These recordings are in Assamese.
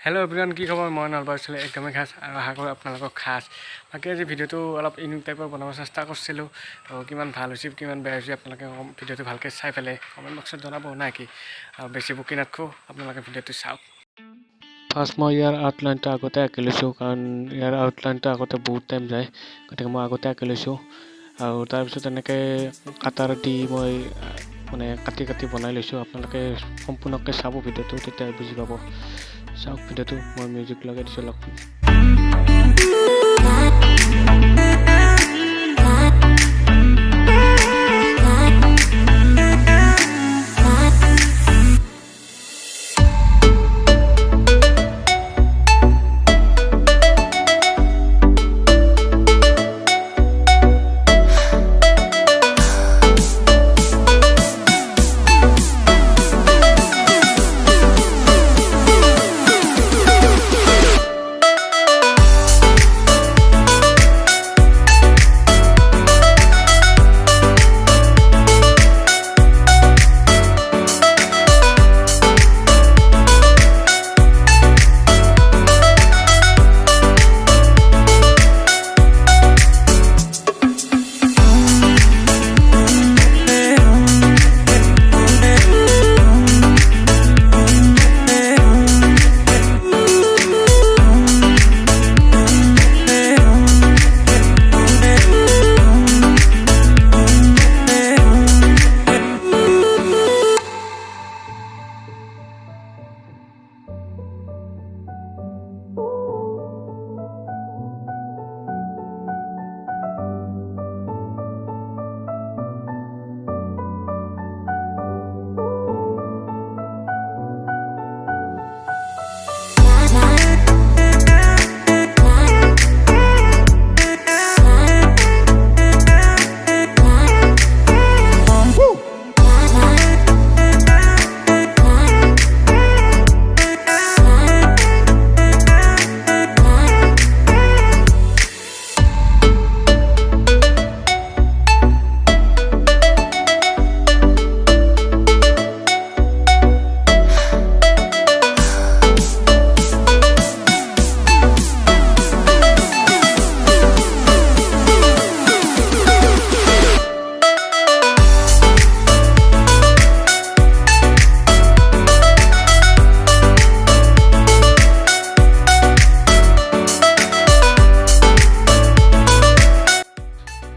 हेलो एवरीवन की खबर मैं नलबार एकदम खास और आशा करूँ आपलोक खास बाकी आज भिडिओ अलग इउनिक टाइपर बनाब चेष्टा करूँ तो कि भल कि बेया अपने भिडिओ भालके चाई पे कमेन्ट बक्सत जनाब ना कि बेसि बुकी नाथो अपने भिडिओ चाওক फार्स्ट मैं यार आउटलाइन आगते आँकि লৈছোঁ कारण यार आउटलाइन आगते बहुत टाइम जाए गति मैं आगते आँकि লৈছোঁ और तरह एनेके काटार दी मैं माने काटी काटी बनाई লৈছোঁ आपलोके सम्पूर्णके चाब भिडिओ बुझी पाब चाওক भिडिओ मैं म्यूजिक लगे दिছোঁ अलग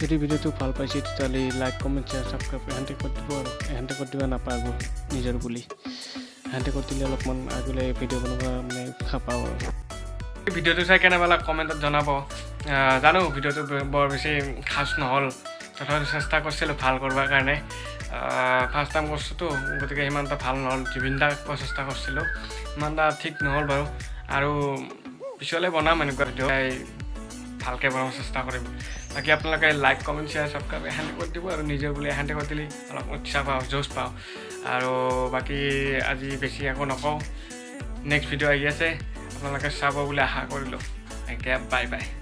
যদি ভিডিওটো ভাল পাইছে তেতিয়াহ'লে লাইক কমেণ্ট শ্বেয়াৰ ছাবস্ক্ৰাইব এহেঁতে কৰি দিব আৰু এহেঁতে কৰি দিব নাপাব নিজৰ বুলি এহেঁতে কৰি দিলে অলপমান আগলৈ ভিডিঅ' বনাব মানে খাপাওঁ আৰু ভিডিঅ'টো চাই কেনেকুৱা কমেণ্টত জনাব জানো ভিডিঅ'টো বৰ বেছি খাচ নহ'ল তথাপিও চেষ্টা কৰিছিলোঁ ভাল কৰিবৰ কাৰণে ফাৰ্ষ্ট টাইম কৰিছোঁতো গতিকে সিমান এটা ভাল নহ'ল জুবিন দাক চেষ্টা কৰিছিলোঁ ইমান এটা ঠিক নহ'ল বাৰু আৰু পিছলৈ বনাম এনেকুৱা ভিডিঅ' ভালকৈ বনাব চেষ্টা কৰিম বাকী আপোনালোকে লাইক কমেণ্ট শ্বেয়াৰ ছাবস্ক্ৰাইব এহেঁতে কৰি দিব আৰু নিজৰ বুলি এহেঁতে কৰি দিলে অলপ উৎসাহ পাওঁ জোচ পাওঁ আৰু বাকী আজি বেছি একো নকওঁ নেক্সট ভিডিঅ' আহি আছে আপোনালোকে চাব বুলি আশা কৰিলোঁ একে বাই বাই